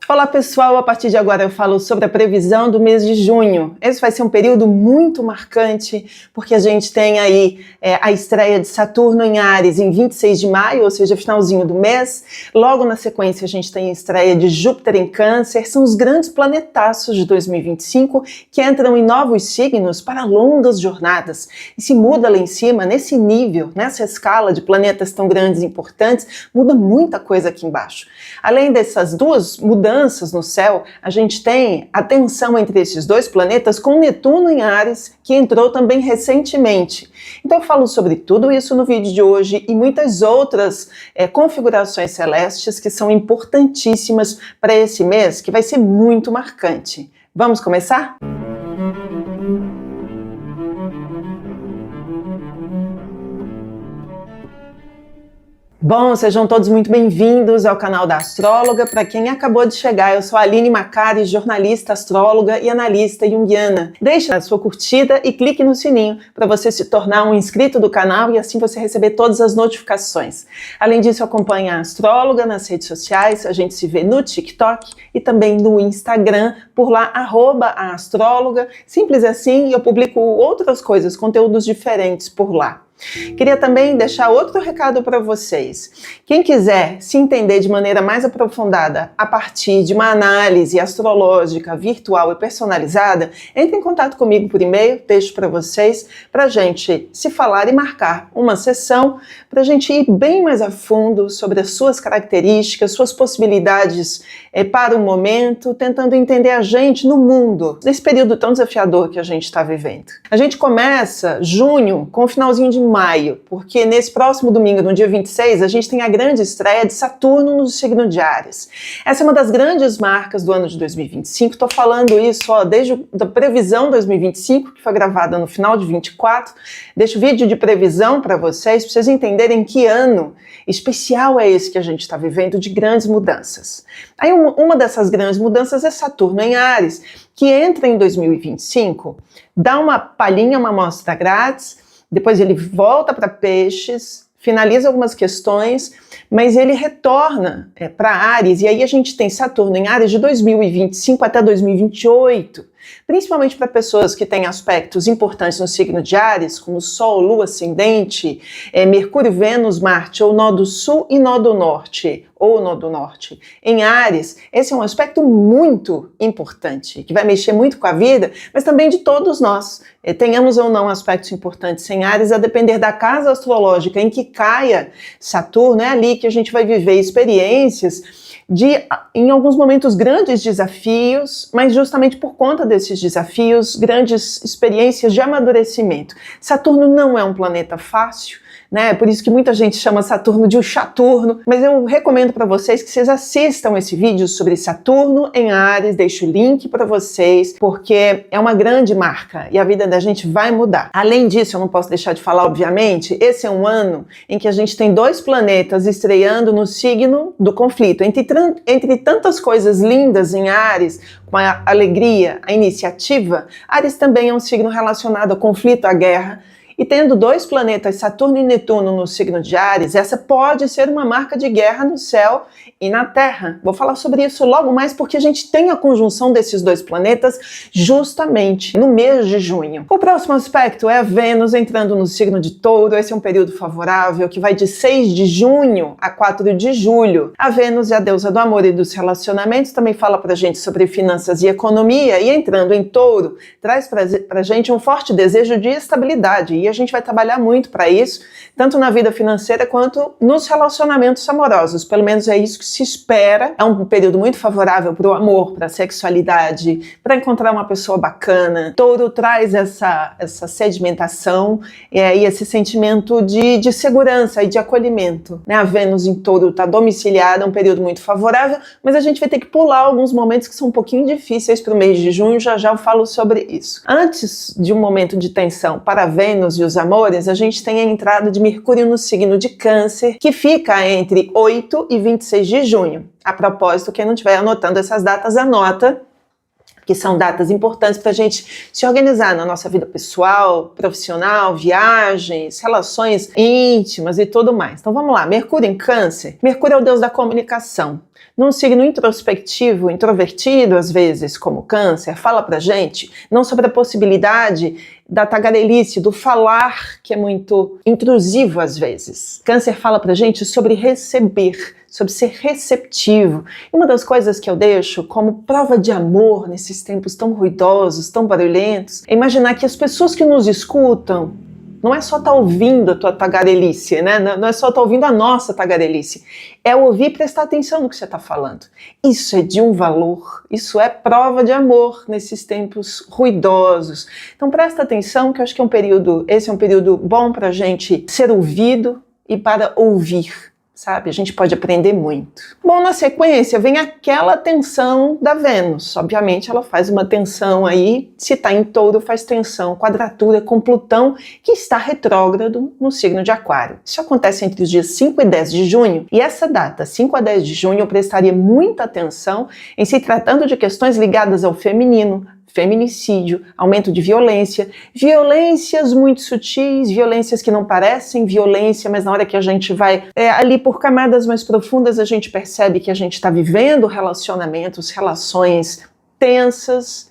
Olá pessoal, a partir de agora eu falo sobre a previsão do mês de junho. Esse vai ser um período muito marcante, porque a gente tem aí a estreia de Saturno em Áries em 26 de maio, ou seja, finalzinho do mês. Logo na sequência a gente tem a estreia de Júpiter em Câncer. São os grandes planetaços de 2025 que entram em novos signos para longas jornadas. E se muda lá em cima, nesse nível, nessa escala de planetas tão grandes e importantes, muda muita coisa aqui embaixo. Além dessas duas mudanças no céu, a gente tem a tensão entre esses dois planetas com Netuno em Áries, que entrou também recentemente. Então eu falo sobre tudo isso no vídeo de hoje e muitas outras configurações celestes que são importantíssimas para esse mês, que vai ser muito marcante. Vamos começar? Bom, sejam todos muito bem-vindos ao canal da Astróloga. Para quem acabou de chegar, eu sou a Aline Macari, jornalista, astróloga e analista junguiana. Deixe a sua curtida e clique no sininho para você se tornar um inscrito do canal e assim você receber todas as notificações. Além disso, acompanhe a Astróloga nas redes sociais, a gente se vê no TikTok e também no Instagram, por lá, @aastróloga. Simples assim, eu publico outras coisas, conteúdos diferentes por lá. Queria também deixar outro recado para vocês. Quem quiser se entender de maneira mais aprofundada a partir de uma análise astrológica virtual e personalizada, entre em contato comigo por e-mail, deixo para vocês, para a gente se falar e marcar uma sessão, para a gente ir bem mais a fundo sobre as suas características, suas possibilidades para o momento, tentando entender a gente no mundo, nesse período tão desafiador que a gente está vivendo. A gente começa junho com o finalzinho de maio, porque nesse próximo domingo, no dia 26, a gente tem a grande estreia de Saturno no signo de Áries. Essa é uma das grandes marcas do ano de 2025, estou falando isso desde a previsão 2025, que foi gravada no final de 24, deixo vídeo de previsão para vocês entenderem que ano especial é esse que a gente está vivendo, de grandes mudanças. Aí uma dessas grandes mudanças é Saturno em Áries, que entra em 2025, dá uma palhinha, uma amostra grátis, depois ele volta para Peixes, finaliza algumas questões, mas ele retorna para Áries, e aí a gente tem Saturno em Áries de 2025 até 2028, principalmente para pessoas que têm aspectos importantes no signo de Áries, como Sol, Lua, Ascendente, Mercúrio, Vênus, Marte, ou Nó do Sul e Nó do Norte, ou Nó do Norte. Em Áries, esse é um aspecto muito importante, que vai mexer muito com a vida, mas também de todos nós. Tenhamos ou não aspectos importantes em Áries, a depender da casa astrológica em que caia Saturno, é ali que a gente vai viver experiências em alguns momentos, grandes desafios, mas justamente por conta desses desafios, grandes experiências de amadurecimento. Saturno não é um planeta fácil, né? Por isso que muita gente chama Saturno de o Chaturno, mas eu recomendo para vocês que vocês assistam esse vídeo sobre Saturno em Áries, deixo o link para vocês, porque é uma grande marca e a vida da gente vai mudar. Além disso, eu não posso deixar de falar, obviamente, esse é um ano em que a gente tem dois planetas estreando no signo do conflito. Entre tantas coisas lindas em Áries, com a alegria, a iniciativa, Áries também é um signo relacionado ao conflito, à guerra. E tendo dois planetas, Saturno e Netuno, no signo de Áries, essa pode ser uma marca de guerra no céu e na Terra. Vou falar sobre isso logo mais, porque a gente tem a conjunção desses dois planetas justamente no mês de junho. O próximo aspecto é a Vênus entrando no signo de Touro. Esse é um período favorável que vai de 6 de junho a 4 de julho. A Vênus é a deusa do amor e dos relacionamentos, também fala pra gente sobre finanças e economia, e entrando em Touro, traz pra gente um forte desejo de estabilidade. E a gente vai trabalhar muito para isso, tanto na vida financeira quanto nos relacionamentos amorosos. Pelo menos é isso que se espera. É um período muito favorável para o amor, para a sexualidade, para encontrar uma pessoa bacana. Touro traz essa sedimentação e esse sentimento de segurança e de acolhimento, né? A Vênus em Touro está domiciliada, é um período muito favorável, mas a gente vai ter que pular alguns momentos que são um pouquinho difíceis para o mês de junho. Já eu falo sobre isso. Antes de um momento de tensão para Vênus e os amores, a gente tem a entrada de Mercúrio no signo de Câncer, que fica entre 8 e 26 de junho. A propósito, quem não estiver anotando essas datas, anota, que são datas importantes para a gente se organizar na nossa vida pessoal, profissional, viagens, relações íntimas e tudo mais. Então vamos lá, Mercúrio em Câncer. Mercúrio é o deus da comunicação, num signo introspectivo, introvertido às vezes, como Câncer, fala pra gente não sobre a possibilidade da tagarelice, do falar, que é muito intrusivo às vezes. Câncer fala pra gente sobre receber, sobre ser receptivo. E uma das coisas que eu deixo como prova de amor nesses tempos tão ruidosos, tão barulhentos, é imaginar que as pessoas que nos escutam não é só estar ouvindo a tua tagarelice, né? Não é só estar ouvindo a nossa tagarelice. É ouvir e prestar atenção no que você está falando. Isso é de um valor, isso é prova de amor nesses tempos ruidosos. Então presta atenção, que eu acho que esse é um período bom para a gente ser ouvido e para ouvir. Sabe? A gente pode aprender muito. Bom, na sequência vem aquela tensão da Vênus. Obviamente ela faz uma tensão aí, se está em Touro faz tensão, quadratura com Plutão, que está retrógrado no signo de Aquário. Isso acontece entre os dias 5 e 10 de junho, e essa data, 5 a 10 de junho, eu prestaria muita atenção em se tratando de questões ligadas ao feminino, feminicídio, aumento de violência, violências muito sutis, violências que não parecem violência, mas na hora que a gente vai ali por camadas mais profundas, a gente percebe que a gente está vivendo relacionamentos, relações tensas,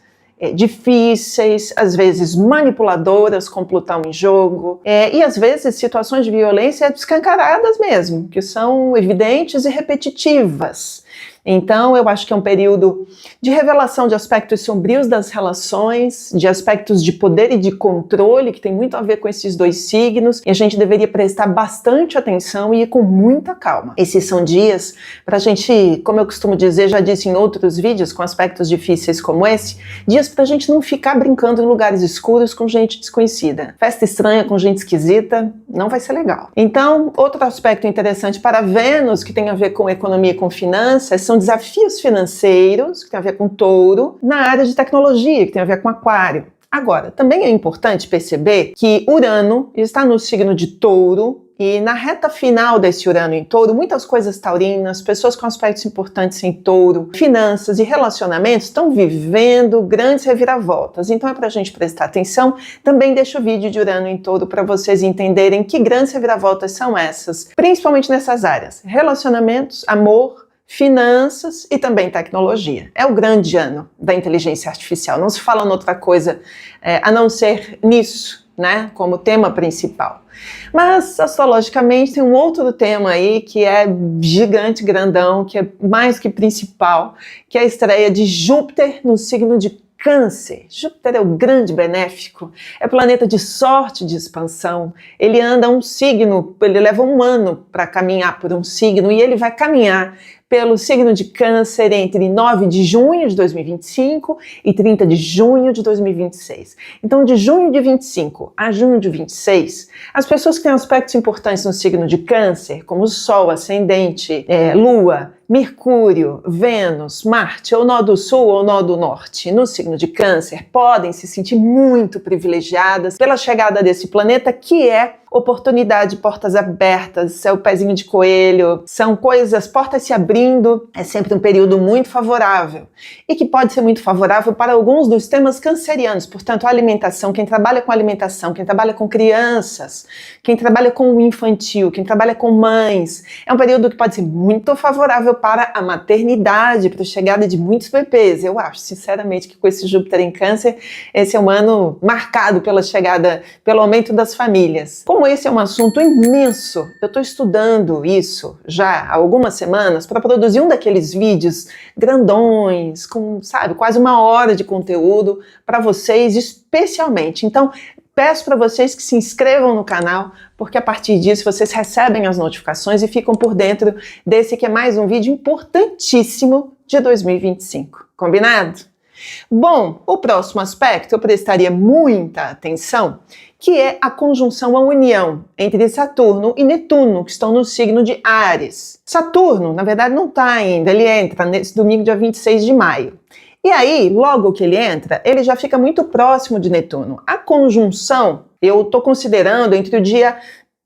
difíceis, às vezes manipuladoras com Plutão em jogo, e às vezes situações de violência escancaradas mesmo, que são evidentes e repetitivas. Então, eu acho que é um período de revelação de aspectos sombrios das relações, de aspectos de poder e de controle, que tem muito a ver com esses dois signos, e a gente deveria prestar bastante atenção e ir com muita calma. Esses são dias para a gente, como eu costumo dizer, já disse em outros vídeos, com aspectos difíceis como esse, dias para a gente não ficar brincando em lugares escuros com gente desconhecida. Festa estranha com gente esquisita não vai ser legal. Então, outro aspecto interessante para Vênus, que tem a ver com economia e com finanças, são desafios financeiros, que tem a ver com Touro, na área de tecnologia, que tem a ver com Aquário. Agora, também é importante perceber que Urano está no signo de Touro, e na reta final desse Urano em Touro, muitas coisas taurinas, pessoas com aspectos importantes em Touro, finanças e relacionamentos estão vivendo grandes reviravoltas. Então é para a gente prestar atenção. Também deixo o vídeo de Urano em Touro para vocês entenderem que grandes reviravoltas são essas, principalmente nessas áreas: relacionamentos, amor, finanças e também tecnologia. É o grande ano da inteligência artificial. Não se fala em outra coisa a não ser nisso, né, como tema principal. Mas, astrologicamente, tem um outro tema aí que é gigante, grandão, que é mais que principal, que é a estreia de Júpiter no signo de Câncer. Júpiter é o grande benéfico, é planeta de sorte, de expansão. Ele anda um signo, ele leva um ano para caminhar por um signo, e ele vai caminhar pelo signo de Câncer entre 9 de junho de 2025 e 30 de junho de 2026. Então, de junho de 25 a junho de 26, as pessoas que têm aspectos importantes no signo de Câncer, como o Sol, Ascendente, Lua, Mercúrio, Vênus, Marte, ou nó do Sul ou nó do Norte, no signo de Câncer, podem se sentir muito privilegiadas pela chegada desse planeta, que é oportunidade, portas abertas, é o pezinho de coelho, são coisas, portas se abrindo, é sempre um período muito favorável, e que pode ser muito favorável para alguns dos temas cancerianos. Portanto, a alimentação, quem trabalha com alimentação, quem trabalha com crianças, quem trabalha com o infantil, quem trabalha com mães, é um período que pode ser muito favorável para a maternidade, para a chegada de muitos bebês. Eu acho, sinceramente, que com esse Júpiter em Câncer, esse é um ano marcado pela chegada, pelo aumento das famílias. Como esse é um assunto imenso, eu estou estudando isso já há algumas semanas para produzir um daqueles vídeos grandões, com, sabe, quase uma hora de conteúdo para vocês, especialmente. Então, peço para vocês que se inscrevam no canal, porque a partir disso vocês recebem as notificações e ficam por dentro desse que é mais um vídeo importantíssimo de 2025. Combinado? Bom, o próximo aspecto eu prestaria muita atenção, que é a conjunção, a união entre Saturno e Netuno, que estão no signo de Áries. Saturno, na verdade, não está ainda, ele entra nesse domingo, dia 26 de maio. E aí, logo que ele entra, ele já fica muito próximo de Netuno. A conjunção, eu estou considerando entre o dia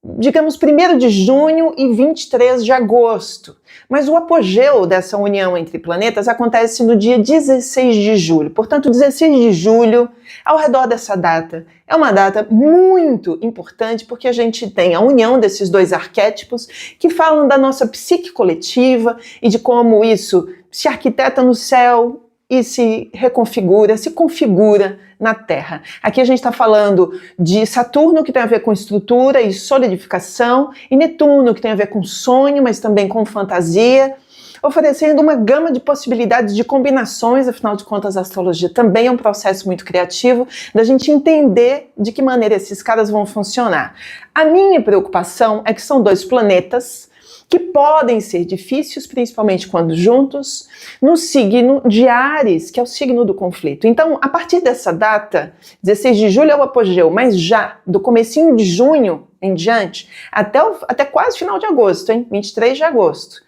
digamos, 1º de junho e 23 de agosto. Mas o apogeu dessa união entre planetas acontece no dia 16 de julho. Portanto, 16 de julho, ao redor dessa data, é uma data muito importante porque a gente tem a união desses dois arquétipos que falam da nossa psique coletiva e de como isso se arquiteta no céu e se reconfigura, se configura na Terra. Aqui a gente está falando de Saturno, que tem a ver com estrutura e solidificação, e Netuno, que tem a ver com sonho, mas também com fantasia, oferecendo uma gama de possibilidades de combinações. Afinal de contas, a astrologia também é um processo muito criativo da gente entender de que maneira esses caras vão funcionar. A minha preocupação é que são dois planetas que podem ser difíceis, principalmente quando juntos, no signo de Áries, que é o signo do conflito. Então, a partir dessa data, 16 de julho é o apogeu, mas já do comecinho de junho em diante, até quase final de agosto, 23 de agosto,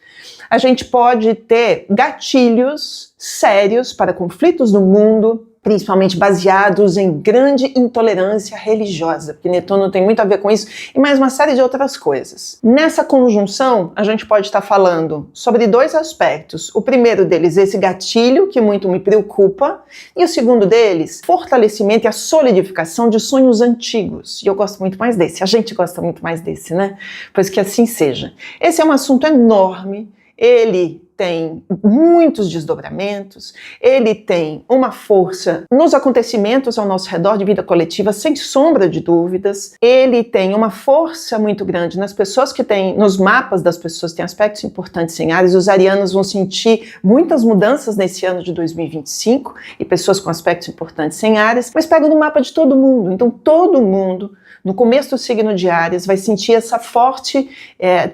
a gente pode ter gatilhos sérios para conflitos no mundo, principalmente baseados em grande intolerância religiosa, porque Netuno tem muito a ver com isso, e mais uma série de outras coisas. Nessa conjunção, a gente pode estar falando sobre dois aspectos. O primeiro deles, esse gatilho, que muito me preocupa, e o segundo deles, fortalecimento e a solidificação de sonhos antigos. E eu gosto muito mais desse, a gente gosta muito mais desse, né? Pois que assim seja. Esse é um assunto enorme, ele tem muitos desdobramentos, ele tem uma força nos acontecimentos ao nosso redor de vida coletiva, sem sombra de dúvidas, ele tem uma força muito grande nas pessoas que têm, nos mapas das pessoas que têm aspectos importantes em Áries. Os arianos vão sentir muitas mudanças nesse ano de 2025, e pessoas com aspectos importantes em Áries, mas pega no mapa de todo mundo, então todo mundo, no começo do signo de Áries, vai sentir essa forte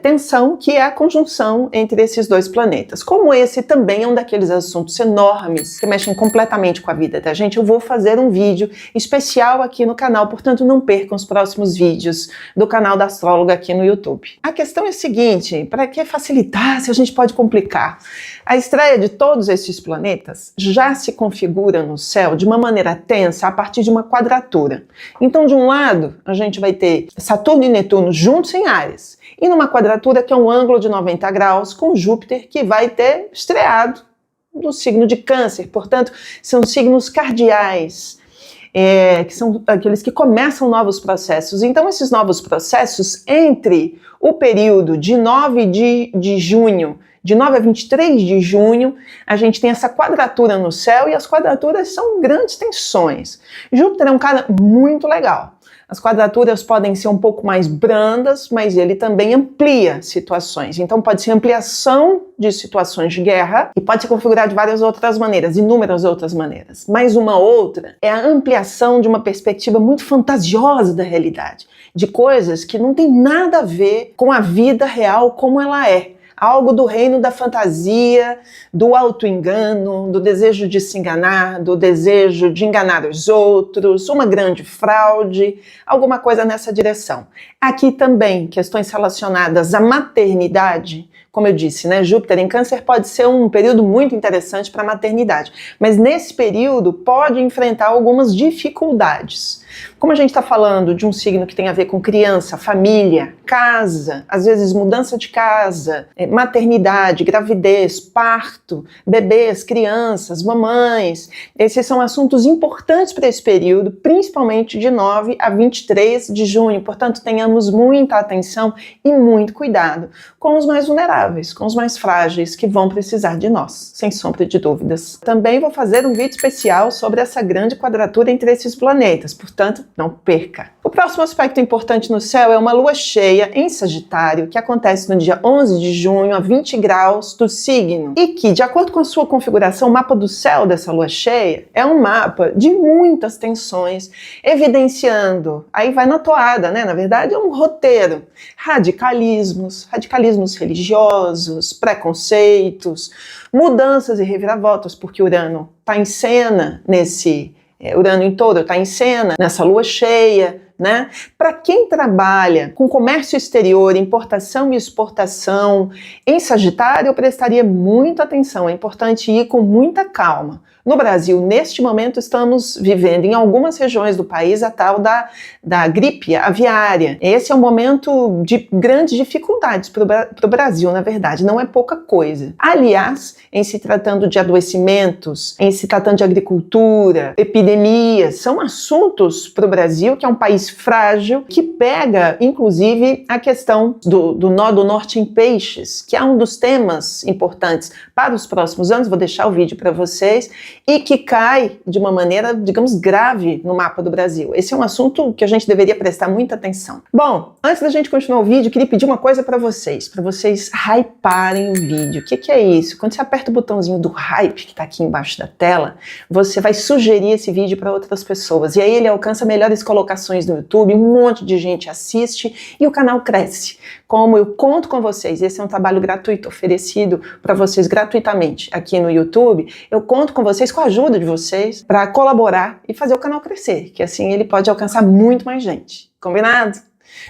tensão que é a conjunção entre esses dois planetas. Como esse também é um daqueles assuntos enormes que mexem completamente com a vida da gente, eu vou fazer um vídeo especial aqui no canal, portanto não percam os próximos vídeos do canal da Astróloga aqui no YouTube. A questão é a seguinte, para que facilitar se a gente pode complicar? A estreia de todos esses planetas já se configura no céu de uma maneira tensa a partir de uma quadratura. Então, de um lado, a gente vai ter Saturno e Netuno juntos em Áries, e numa quadratura que é um ângulo de 90 graus com Júpiter, que vai ter estreado no signo de Câncer. Portanto, são signos cardeais, que são aqueles que começam novos processos. Então, esses novos processos, entre o período de 9 de junho, de 9 a 23 de junho, a gente tem essa quadratura no céu, e as quadraturas são grandes tensões. Júpiter é um cara muito legal. As quadraturas podem ser um pouco mais brandas, mas ele também amplia situações. Então pode ser ampliação de situações de guerra e pode se configurar de várias outras maneiras, inúmeras outras maneiras. Mas uma outra é a ampliação de uma perspectiva muito fantasiosa da realidade, de coisas que não tem nada a ver com a vida real como ela é. Algo do reino da fantasia, do auto-engano, do desejo de se enganar, do desejo de enganar os outros, uma grande fraude, alguma coisa nessa direção. Aqui também, questões relacionadas à maternidade, como eu disse, né, Júpiter em Câncer pode ser um período muito interessante para a maternidade, mas nesse período pode enfrentar algumas dificuldades. Como a gente está falando de um signo que tem a ver com criança, família, casa, às vezes mudança de casa, maternidade, gravidez, parto, bebês, crianças, mamães, esses são assuntos importantes para esse período, principalmente de 9 a 23 de junho. Portanto, tenhamos muita atenção e muito cuidado com os mais vulneráveis, com os mais frágeis, que vão precisar de nós, sem sombra de dúvidas. Também vou fazer um vídeo especial sobre essa grande quadratura entre esses planetas, portanto, não perca. O próximo aspecto importante no céu é uma lua cheia em Sagitário, que acontece no dia 11 de junho, a 20 graus do signo, e que, de acordo com a sua configuração, o mapa do céu dessa lua cheia é um mapa de muitas tensões, evidenciando, aí vai na toada, né? Na verdade é um roteiro, radicalismos religiosos, preconceitos, mudanças e reviravoltas, porque Urano está em cena Urano em Touro está em cena nessa lua cheia, né? Para quem trabalha com comércio exterior, importação e exportação em Sagitário, eu prestaria muita atenção. É importante ir com muita calma. No Brasil, neste momento, estamos vivendo em algumas regiões do país a tal da gripe aviária. Esse é um momento de grandes dificuldades para o Brasil, na verdade, não é pouca coisa. Aliás, em se tratando de adoecimentos, em se tratando de agricultura, epidemias, são assuntos para o Brasil, que é um país frágil, que pega, inclusive, a questão do nó do norte em peixes, que é um dos temas importantes para os próximos anos. Vou deixar o vídeo para vocês. E que cai de uma maneira, digamos, grave no mapa do Brasil. Esse é um assunto que a gente deveria prestar muita atenção. Bom, antes da gente continuar o vídeo, eu queria pedir uma coisa para vocês hyparem o vídeo. O que é isso? Quando você aperta o botãozinho do hype, que está aqui embaixo da tela, você vai sugerir esse vídeo para outras pessoas. E aí ele alcança melhores colocações no YouTube, um monte de gente assiste e o canal cresce. Como eu conto com vocês, esse é um trabalho gratuito, oferecido para vocês gratuitamente aqui no YouTube, eu conto com vocês, com a ajuda de vocês, para colaborar e fazer o canal crescer, que assim ele pode alcançar muito mais gente. Combinado?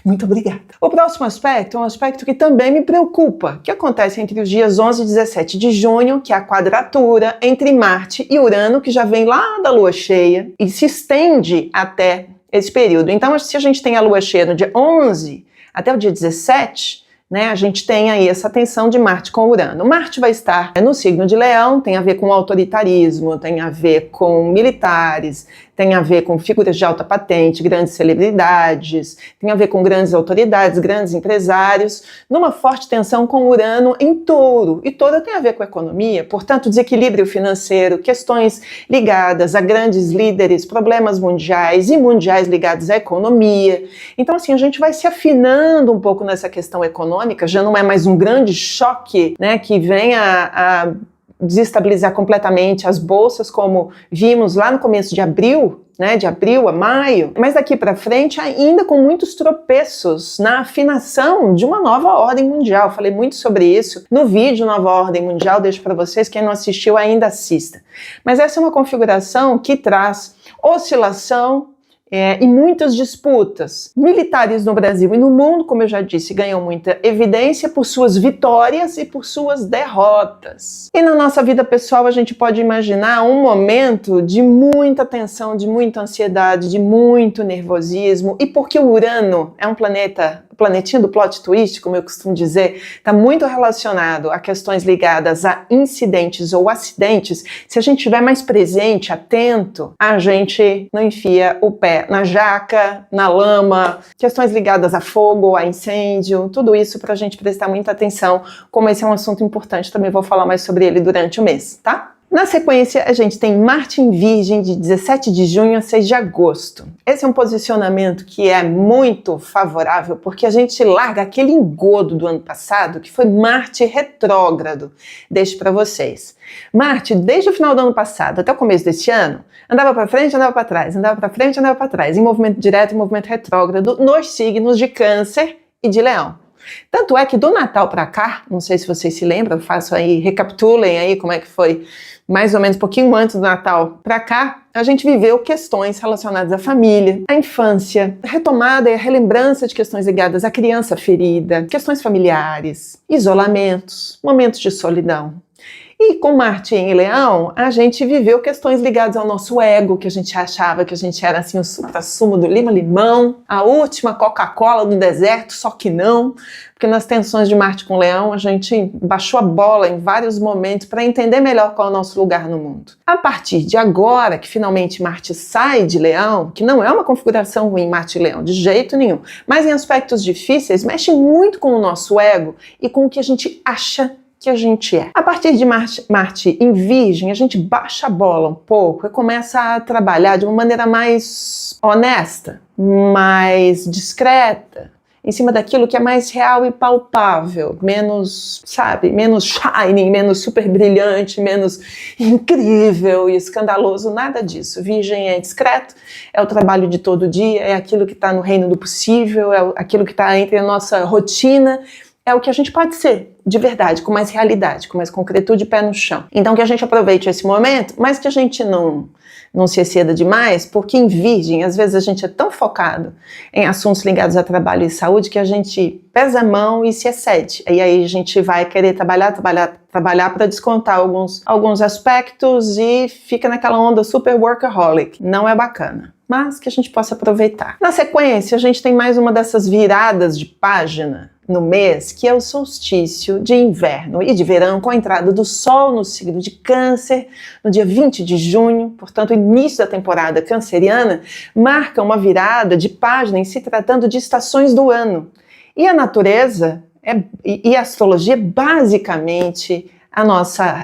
Muito obrigada. O próximo aspecto é um aspecto que também me preocupa, que acontece entre os dias 11 e 17 de junho, que é a quadratura entre Marte e Urano, que já vem lá da lua cheia e se estende até esse período. Então, se a gente tem a lua cheia no dia 11 até o dia 17, né, a gente tem aí essa tensão de Marte com Urano. Marte vai estar no signo de Leão, tem a ver com autoritarismo, tem a ver com militares, tem a ver com figuras de alta patente, grandes celebridades, tem a ver com grandes autoridades, grandes empresários, numa forte tensão com Urano em Touro. E Touro tem a ver com economia, portanto, desequilíbrio financeiro, questões ligadas a grandes líderes, problemas mundiais e mundiais ligados à economia. Então, assim, a gente vai se afinando um pouco nessa questão econômica, já não é mais um grande choque, né, que vem a desestabilizar completamente as bolsas, como vimos lá no começo de abril, né, de abril a maio, mas daqui para frente ainda com muitos tropeços na afinação de uma nova ordem mundial. Falei muito sobre isso no vídeo Nova Ordem Mundial, deixo para vocês, quem não assistiu ainda assista. Mas essa é uma configuração que traz oscilação, e muitas disputas. Militares no Brasil e no mundo, como eu já disse, ganham muita evidência por suas vitórias e por suas derrotas. E na nossa vida pessoal a gente pode imaginar um momento de muita tensão, de muita ansiedade, de muito nervosismo, e porque o Urano é um planetinha do plot twist, como eu costumo dizer, está muito relacionado a questões ligadas a incidentes ou acidentes. Se a gente estiver mais presente, atento, a gente não enfia o pé na jaca, na lama, questões ligadas a fogo, a incêndio, tudo isso para a gente prestar muita atenção, como esse é um assunto importante, também vou falar mais sobre ele durante o mês, tá? Na sequência, a gente tem Marte em Virgem de 17 de junho a 6 de agosto. Esse é um posicionamento que é muito favorável porque a gente larga aquele engodo do ano passado, que foi Marte retrógrado. Deixo para vocês. Marte, desde o final do ano passado até o começo deste ano, andava para frente, andava para trás, andava para frente, andava para trás, em movimento direto e movimento retrógrado, nos signos de Câncer e de Leão. Tanto é que do Natal para cá, não sei se vocês se lembram, faço aí, recapitulem aí como é que foi, mais ou menos um pouquinho antes do Natal para cá, a gente viveu questões relacionadas à família, à infância, retomada e a relembrança de questões ligadas à criança ferida, questões familiares, isolamentos, momentos de solidão. E com Marte em Leão, a gente viveu questões ligadas ao nosso ego, que a gente achava que a gente era assim o supra-sumo do lima-limão, a última Coca-Cola do deserto, só que não, porque nas tensões de Marte com Leão a gente baixou a bola em vários momentos para entender melhor qual é o nosso lugar no mundo. A partir de agora, que finalmente Marte sai de Leão, que não é uma configuração ruim Marte e Leão, de jeito nenhum, mas em aspectos difíceis, mexe muito com o nosso ego e com o que a gente acha que a gente é. A partir de Marte em Virgem, a gente baixa a bola um pouco e começa a trabalhar de uma maneira mais honesta, mais discreta, em cima daquilo que é mais real e palpável, menos, sabe, menos shining, menos super brilhante, menos incrível e escandaloso, nada disso. Virgem é discreto, é o trabalho de todo dia, é aquilo que está no reino do possível, é aquilo que está entre a nossa rotina, é o que a gente pode ser, de verdade, com mais realidade, com mais concretude e pé no chão. Então que a gente aproveite esse momento, mas que a gente não se exceda demais, porque em Virgem, às vezes a gente é tão focado em assuntos ligados a trabalho e saúde que a gente pesa a mão e se excede. E aí a gente vai querer trabalhar para descontar alguns aspectos e fica naquela onda super workaholic. Não é bacana, mas que a gente possa aproveitar. Na sequência, a gente tem mais uma dessas viradas de página no mês, que é o solstício de inverno e de verão, com a entrada do Sol no signo de Câncer, no dia 20 de junho, portanto, o início da temporada canceriana, marca uma virada de página em se tratando de estações do ano. E a natureza e a astrologia, basicamente,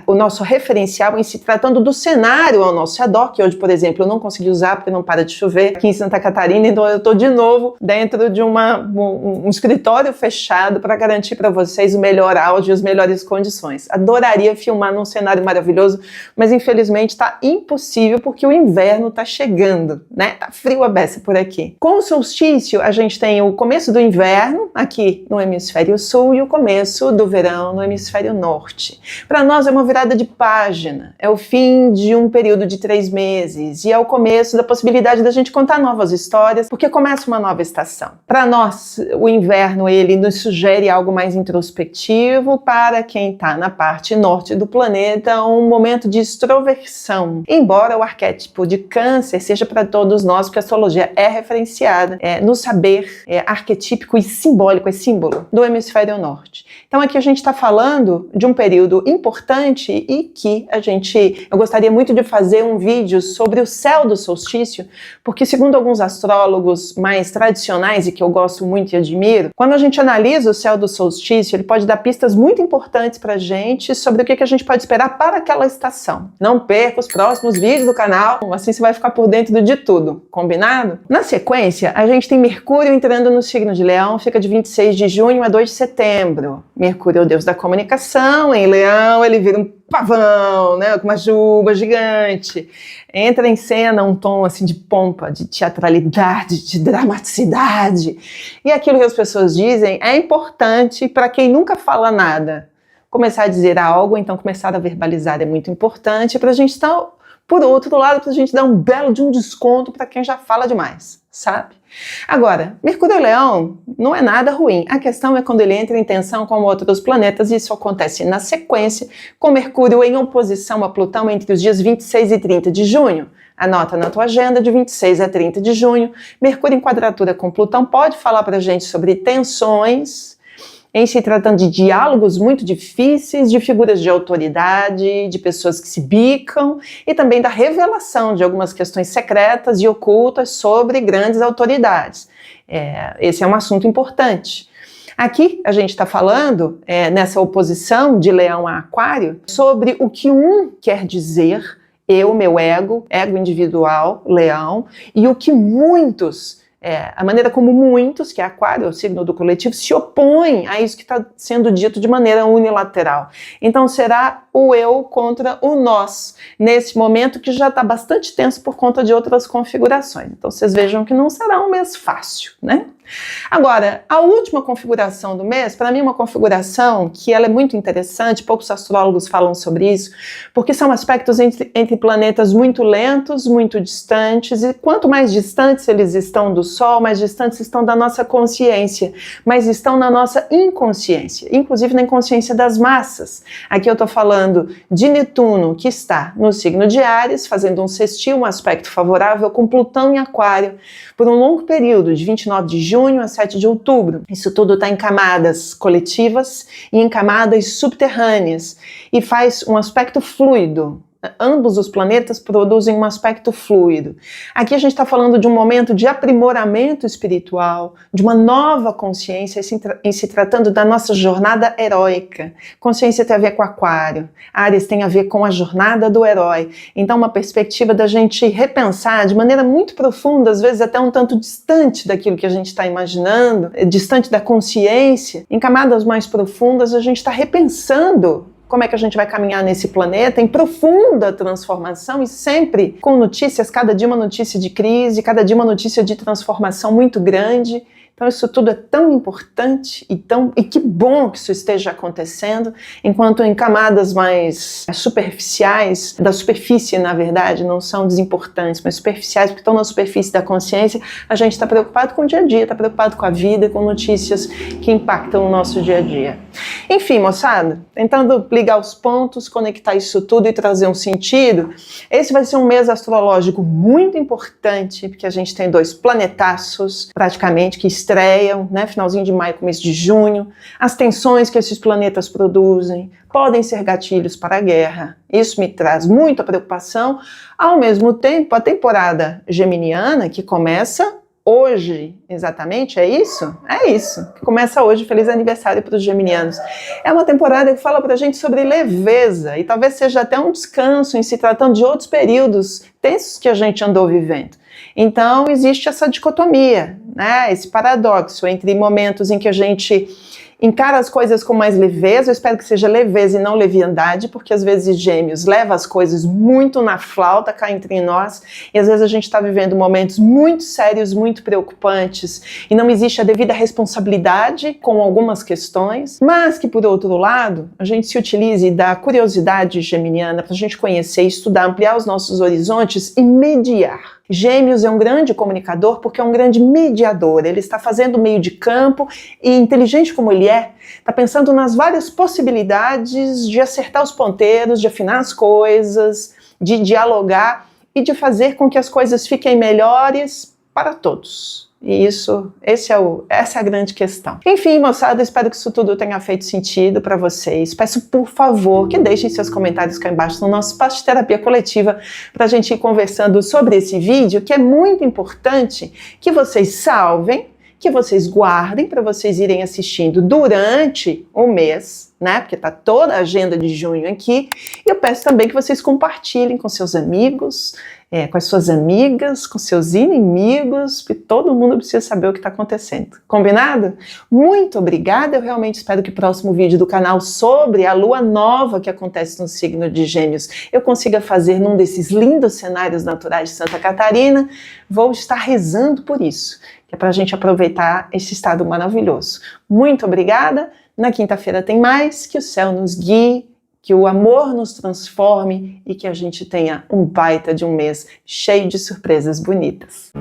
o nosso referencial em se tratando do cenário ao nosso redor, que hoje, por exemplo, eu não consegui usar porque não para de chover aqui em Santa Catarina, então eu estou de novo dentro de um escritório fechado para garantir para vocês o melhor áudio e as melhores condições. Adoraria filmar num cenário maravilhoso, mas infelizmente está impossível porque o inverno está chegando, né? Tá frio a beça por aqui. Com o solstício, a gente tem o começo do inverno aqui no hemisfério sul e o começo do verão no hemisfério norte. Para nós é uma virada de página, é o fim de um período de 3 meses e é o começo da possibilidade da gente contar novas histórias, porque começa uma nova estação. Para nós, o inverno ele nos sugere algo mais introspectivo, para quem está na parte norte do planeta, um momento de extroversão. Embora o arquétipo de Câncer seja para todos nós, porque a astrologia é referenciada no saber arquetípico e simbólico, é símbolo do hemisfério norte. Então aqui a gente está falando de um período importante e que eu gostaria muito de fazer um vídeo sobre o céu do solstício, porque segundo alguns astrólogos mais tradicionais e que eu gosto muito e admiro, quando a gente analisa o céu do solstício, ele pode dar pistas muito importantes pra gente sobre o que a gente pode esperar para aquela estação. Não perca os próximos vídeos do canal, assim você vai ficar por dentro de tudo, combinado? Na sequência, a gente tem Mercúrio entrando no signo de Leão, fica de 26 de junho a 2 de setembro. Mercúrio é o deus da comunicação, em Leão ele vira um pavão, né, com uma juba gigante. Entra em cena um tom assim de pompa, de teatralidade, de dramaticidade. E aquilo que as pessoas dizem é importante para quem nunca fala nada. Começar a dizer algo, então começar a verbalizar é muito importante para a gente estar, por outro lado, para a gente dar um belo de um desconto para quem já fala demais, sabe? Agora, Mercúrio e Leão não é nada ruim. A questão é quando ele entra em tensão com outros planetas, e isso acontece na sequência, com Mercúrio em oposição a Plutão entre os dias 26 e 30 de junho. Anota na tua agenda, de 26 a 30 de junho, Mercúrio em quadratura com Plutão pode falar pra gente sobre tensões, em se tratando de diálogos muito difíceis, de figuras de autoridade, de pessoas que se bicam e também da revelação de algumas questões secretas e ocultas sobre grandes autoridades. Esse é um assunto importante. Aqui a gente está falando, nessa oposição de Leão a Aquário, sobre o que um quer dizer, eu, meu ego individual, Leão, e o que muitos a maneira como muitos, que é Aquário, o signo do coletivo, se opõem a isso que está sendo dito de maneira unilateral. Então será o eu contra o nós, nesse momento que já está bastante tenso por conta de outras configurações. Então vocês vejam que não será um mês fácil, né? Agora, a última configuração do mês, para mim é uma configuração que ela é muito interessante, poucos astrólogos falam sobre isso, porque são aspectos entre planetas muito lentos, muito distantes, e quanto mais distantes eles estão do Sol, mais distantes estão da nossa consciência, mas estão na nossa inconsciência, inclusive na inconsciência das massas. Aqui eu estou falando de Netuno, que está no signo de Áries, fazendo um sextil, um aspecto favorável com Plutão em Aquário, por um longo período, de 29 de junho a 7 de outubro. Isso tudo está em camadas coletivas e em camadas subterrâneas e faz um aspecto fluido. Ambos os planetas produzem um aspecto fluido. Aqui a gente está falando de um momento de aprimoramento espiritual, de uma nova consciência em se tratando da nossa jornada heróica. Consciência tem a ver com Aquário, Áries tem a ver com a jornada do herói. Então uma perspectiva da gente repensar de maneira muito profunda, às vezes até um tanto distante daquilo que a gente está imaginando, distante da consciência. Em camadas mais profundas a gente está repensando como é que a gente vai caminhar nesse planeta em profunda transformação e sempre com notícias, cada dia uma notícia de crise, cada dia uma notícia de transformação muito grande. Então Então isso tudo é tão importante e que bom que isso esteja acontecendo, enquanto em camadas mais superficiais, da superfície na verdade, não são desimportantes, mas superficiais, porque estão na superfície da consciência, a gente está preocupado com o dia a dia, está preocupado com a vida, com notícias que impactam o nosso dia a dia. Enfim, moçada, tentando ligar os pontos, conectar isso tudo e trazer um sentido, esse vai ser um mês astrológico muito importante, porque a gente tem 2 planetaços, praticamente, que estreiam, né, finalzinho de maio, começo de junho. As tensões que esses planetas produzem podem ser gatilhos para a guerra. Isso me traz muita preocupação. Ao mesmo tempo, a temporada geminiana, que começa hoje, exatamente, é isso? É isso, que começa hoje. Feliz aniversário para os geminianos. É uma temporada que fala para a gente sobre leveza, e talvez seja até um descanso em se tratando de outros períodos tensos que a gente andou vivendo. Então, existe essa dicotomia, né? Esse paradoxo entre momentos em que a gente encara as coisas com mais leveza. Eu espero que seja leveza e não leviandade, porque às vezes Gêmeos leva as coisas muito na flauta cá entre nós, e às vezes a gente está vivendo momentos muito sérios, muito preocupantes, e não existe a devida responsabilidade com algumas questões, mas que, por outro lado, a gente se utilize da curiosidade geminiana para a gente conhecer, estudar, ampliar os nossos horizontes e mediar. Gêmeos é um grande comunicador porque é um grande mediador. Ele está fazendo meio de campo e, inteligente como ele é, está pensando nas várias possibilidades de acertar os ponteiros, de afinar as coisas, de dialogar e de fazer com que as coisas fiquem melhores para todos. E essa é a grande questão. Enfim, moçada, espero que isso tudo tenha feito sentido para vocês. Peço, por favor, que deixem seus comentários cá embaixo no nosso espaço de terapia coletiva para a gente ir conversando sobre esse vídeo, que é muito importante que vocês salvem, que vocês guardem para vocês irem assistindo durante o mês, né? Porque tá toda a agenda de junho aqui. E eu peço também que vocês compartilhem com seus amigos, com as suas amigas, com seus inimigos, porque todo mundo precisa saber o que está acontecendo. Combinado? Muito obrigada. Eu realmente espero que o próximo vídeo do canal sobre a lua nova que acontece no signo de Gêmeos eu consiga fazer num desses lindos cenários naturais de Santa Catarina. Vou estar rezando por isso, que é para a gente aproveitar esse estado maravilhoso. Muito obrigada. Na quinta-feira tem mais. Que o céu nos guie, que o amor nos transforme e que a gente tenha um baita de um mês cheio de surpresas bonitas.